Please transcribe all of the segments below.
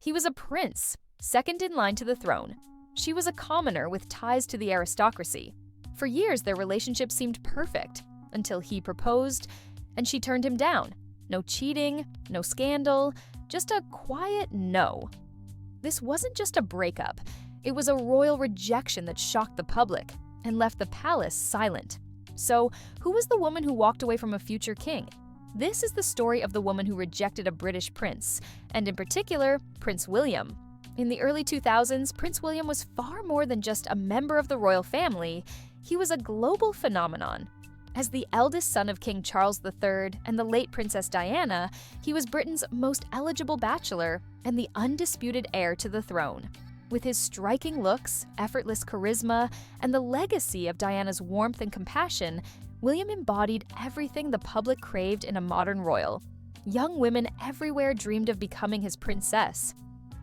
He was a prince, second in line to the throne. She was a commoner with ties to the aristocracy. For years, their relationship seemed perfect, until he proposed, and she turned him down. No cheating, no scandal, just a quiet no. This wasn't just a breakup. It was a royal rejection that shocked the public and left the palace silent. So, who was the woman who walked away from a future king? This is the story of the woman who rejected a British prince, and in particular, Prince William. In the early 2000s, Prince William was far more than just a member of the royal family. He was a global phenomenon. As the eldest son of King Charles III and the late Princess Diana, he was Britain's most eligible bachelor and the undisputed heir to the throne. With his striking looks, effortless charisma, and the legacy of Diana's warmth and compassion, William embodied everything the public craved in a modern royal. Young women everywhere dreamed of becoming his princess.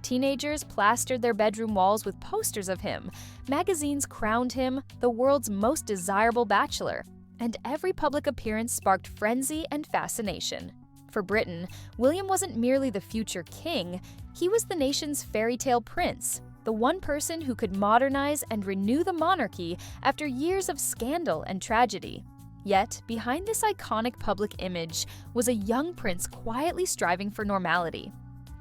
Teenagers plastered their bedroom walls with posters of him. Magazines crowned him the world's most desirable bachelor. And every public appearance sparked frenzy and fascination. For Britain, William wasn't merely the future king, he was the nation's fairy tale prince, the one person who could modernize and renew the monarchy after years of scandal and tragedy. Yet, behind this iconic public image was a young prince quietly striving for normality.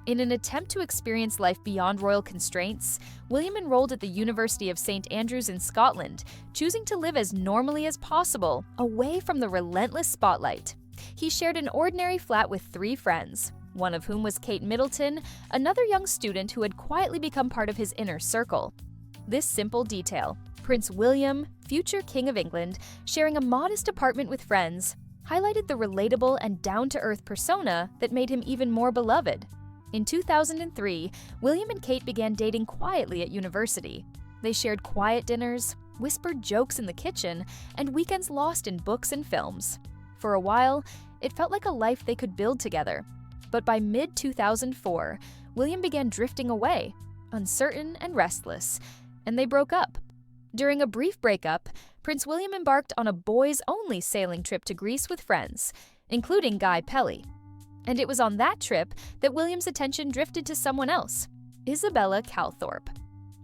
In an attempt to experience life beyond royal constraints, William enrolled at the University of St. Andrews in Scotland, choosing to live as normally as possible, away from the relentless spotlight. He shared an ordinary flat with 3 friends, one of whom was Kate Middleton, another young student who had quietly become part of his inner circle. This simple detail, Prince William, future King of England, sharing a modest apartment with friends, highlighted the relatable and down-to-earth persona that made him even more beloved. In 2003, William and Kate began dating quietly at university. They shared quiet dinners, whispered jokes in the kitchen, and weekends lost in books and films. For a while, it felt like a life they could build together. But by mid-2004, William began drifting away, uncertain and restless, and they broke up. During a brief breakup, Prince William embarked on a boys-only sailing trip to Greece with friends, including Guy Pelly. And it was on that trip that William's attention drifted to someone else, Isabella Calthorpe.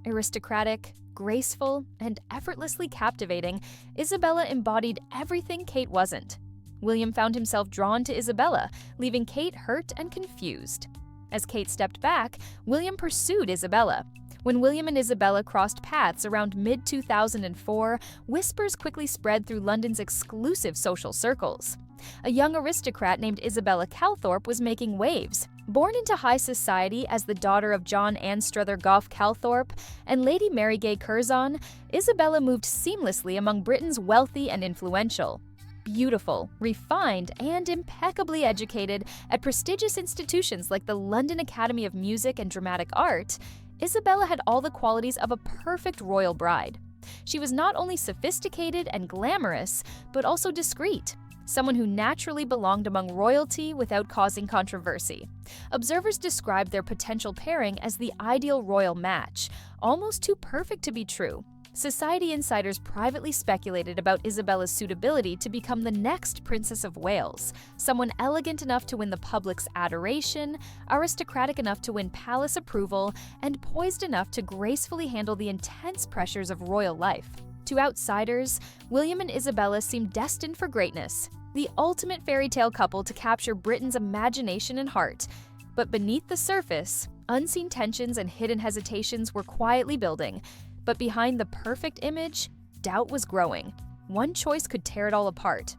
Aristocratic, graceful, and effortlessly captivating, Isabella embodied everything Kate wasn't. William found himself drawn to Isabella, leaving Kate hurt and confused. As Kate stepped back, William pursued Isabella. When William and Isabella crossed paths around mid-2004, whispers quickly spread through London's exclusive social circles. A young aristocrat named Isabella Calthorpe was making waves. Born into high society as the daughter of John Anstruther Gough Calthorpe and Lady Mary Gay Curzon, Isabella moved seamlessly among Britain's wealthy and influential. Beautiful, refined, and impeccably educated at prestigious institutions like the London Academy of Music and Dramatic Art, Isabella had all the qualities of a perfect royal bride. She was not only sophisticated and glamorous, but also discreet, someone who naturally belonged among royalty without causing controversy. Observers described their potential pairing as the ideal royal match, almost too perfect to be true. Society insiders privately speculated about Isabella's suitability to become the next Princess of Wales, someone elegant enough to win the public's adoration, aristocratic enough to win palace approval, and poised enough to gracefully handle the intense pressures of royal life. To outsiders, William and Isabella seemed destined for greatness, the ultimate fairy tale couple to capture Britain's imagination and heart. But beneath the surface, unseen tensions and hidden hesitations were quietly building. But behind the perfect image, doubt was growing. One choice could tear it all apart.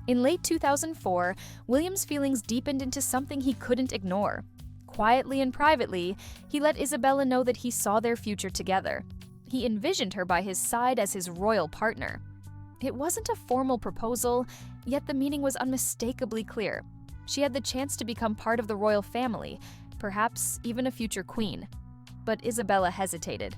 In late 2004, William's feelings deepened into something he couldn't ignore. Quietly and privately, he let Isabella know that he saw their future together. He envisioned her by his side as his royal partner. It wasn't a formal proposal, yet the meaning was unmistakably clear. She had the chance to become part of the royal family, perhaps even a future queen. But Isabella hesitated.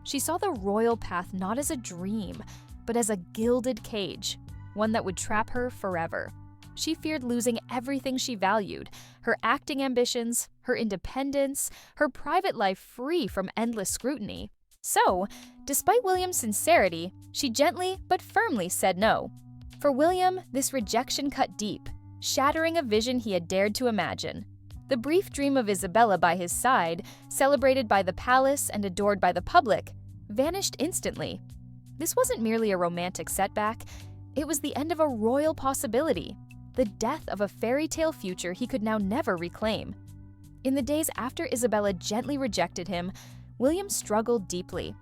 She saw the royal path not as a dream, but as a gilded cage, one that would trap her forever. She feared losing everything she valued, her acting ambitions, her independence, her private life free from endless scrutiny. So, despite William's sincerity, she gently but firmly said no. For William, this rejection cut deep, shattering a vision he had dared to imagine. The brief dream of Isabella by his side, celebrated by the palace and adored by the public, vanished instantly. This wasn't merely a romantic setback, it was the end of a royal possibility, the death of a fairy tale future he could now never reclaim. In the days after Isabella gently rejected him, William struggled deeply.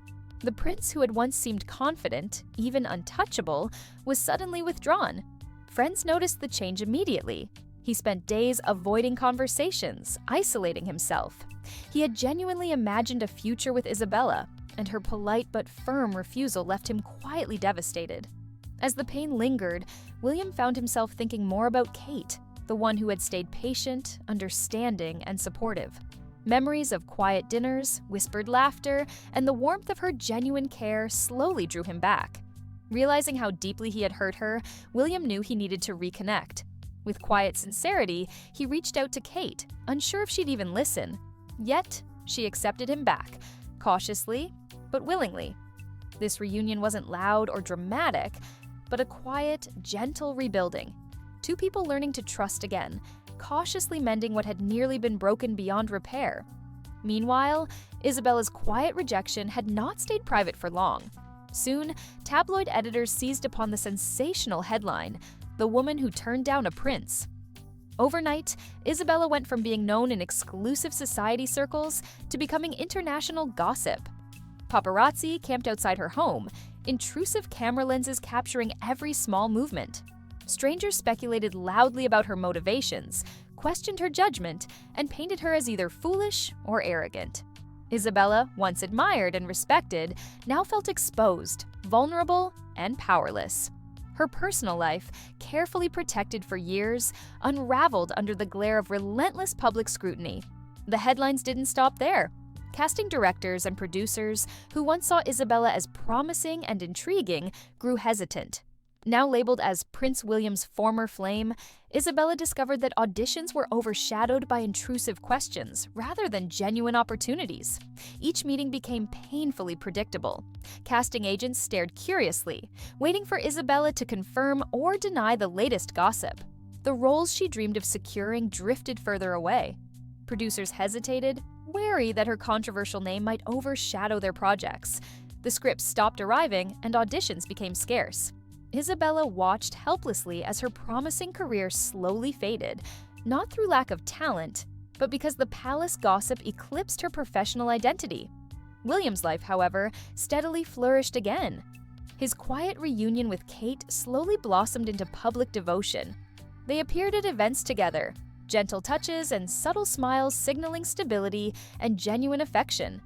The prince who had once seemed confident, even untouchable, was suddenly withdrawn. Friends noticed the change immediately. He spent days avoiding conversations, isolating himself. He had genuinely imagined a future with Isabella, and her polite but firm refusal left him quietly devastated. As the pain lingered, William found himself thinking more about Kate, the one who had stayed patient, understanding, and supportive. Memories of quiet dinners, whispered laughter, and the warmth of her genuine care slowly drew him back. Realizing how deeply he had hurt her, William knew he needed to reconnect. With quiet sincerity, he reached out to Kate, unsure if she'd even listen. Yet, she accepted him back, cautiously, but willingly. This reunion wasn't loud or dramatic, but a quiet, gentle rebuilding. Two people learning to trust again, cautiously mending what had nearly been broken beyond repair. Meanwhile, Isabella's quiet rejection had not stayed private for long. Soon, tabloid editors seized upon the sensational headline, "The Woman Who Turned Down a Prince." Overnight, Isabella went from being known in exclusive society circles to becoming international gossip. Paparazzi camped outside her home, intrusive camera lenses capturing every small movement. Strangers speculated loudly about her motivations, questioned her judgment, and painted her as either foolish or arrogant. Isabella, once admired and respected, now felt exposed, vulnerable, and powerless. Her personal life, carefully protected for years, unraveled under the glare of relentless public scrutiny. The headlines didn't stop there. Casting directors and producers who once saw Isabella as promising and intriguing grew hesitant. Now labeled as Prince William's former flame, Isabella discovered that auditions were overshadowed by intrusive questions rather than genuine opportunities. Each meeting became painfully predictable. Casting agents stared curiously, waiting for Isabella to confirm or deny the latest gossip. The roles she dreamed of securing drifted further away. Producers hesitated, wary that her controversial name might overshadow their projects. The scripts stopped arriving and auditions became scarce. Isabella watched helplessly as her promising career slowly faded, not through lack of talent, but because the palace gossip eclipsed her professional identity. William's life, however, steadily flourished again. His quiet reunion with Kate slowly blossomed into public devotion. They appeared at events together, gentle touches and subtle smiles signaling stability and genuine affection.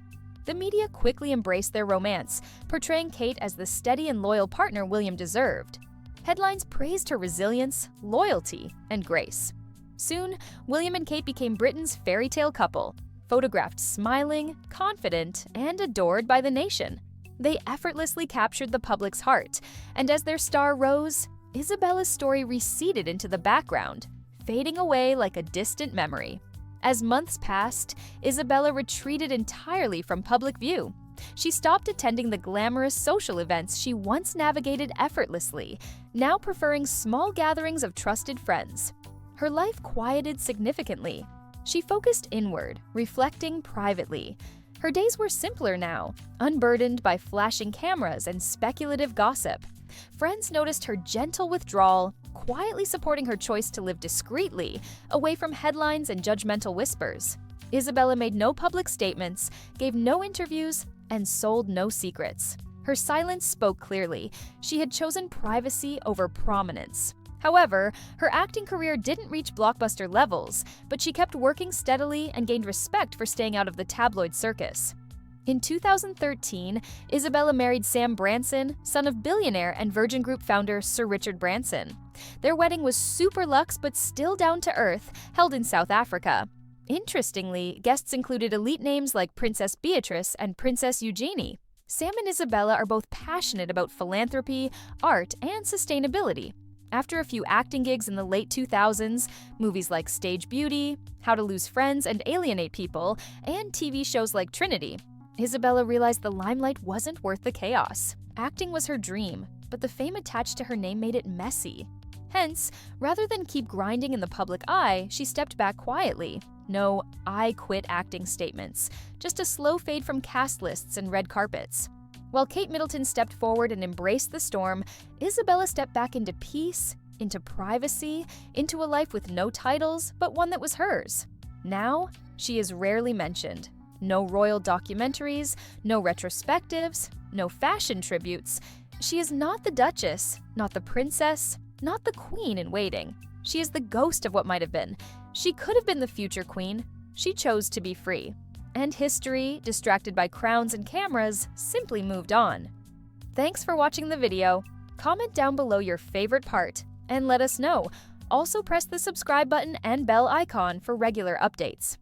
The media quickly embraced their romance, portraying Kate as the steady and loyal partner William deserved. Headlines praised her resilience, loyalty, and grace. Soon, William and Kate became Britain's fairy tale couple, photographed smiling, confident, and adored by the nation. They effortlessly captured the public's heart, and as their star rose, Isabella's story receded into the background, fading away like a distant memory. As months passed, Isabella retreated entirely from public view. She stopped attending the glamorous social events she once navigated effortlessly, now preferring small gatherings of trusted friends. Her life quieted significantly. She focused inward, reflecting privately. Her days were simpler now, unburdened by flashing cameras and speculative gossip. Friends noticed her gentle withdrawal, quietly supporting her choice to live discreetly, away from headlines and judgmental whispers. Isabella made no public statements, gave no interviews, and sold no secrets. Her silence spoke clearly. She had chosen privacy over prominence. However, her acting career didn't reach blockbuster levels, but she kept working steadily and gained respect for staying out of the tabloid circus. In 2013, Isabella married Sam Branson, son of billionaire and Virgin Group founder Sir Richard Branson. Their wedding was super luxe but still down to earth, held in South Africa. Interestingly, guests included elite names like Princess Beatrice and Princess Eugenie. Sam and Isabella are both passionate about philanthropy, art, and sustainability. After a few acting gigs in the late 2000s, movies like Stage Beauty, How to Lose Friends and Alienate People, and TV shows like Trinity, Isabella realized the limelight wasn't worth the chaos. Acting was her dream, but the fame attached to her name made it messy. Hence, rather than keep grinding in the public eye, she stepped back quietly. No "I quit acting" statements, just a slow fade from cast lists and red carpets. While Kate Middleton stepped forward and embraced the storm, Isabella stepped back into peace, into privacy, into a life with no titles, but one that was hers. Now, she is rarely mentioned. No royal documentaries, no retrospectives, no fashion tributes. She is not the Duchess, not the princess, not the queen in waiting. She is the ghost of what might have been. She could have been the future queen. She chose to be free. And history, distracted by crowns and cameras, simply moved on. Thanks for watching the video. Comment down below your favorite part and let us know. Also press the subscribe button and bell icon for regular updates.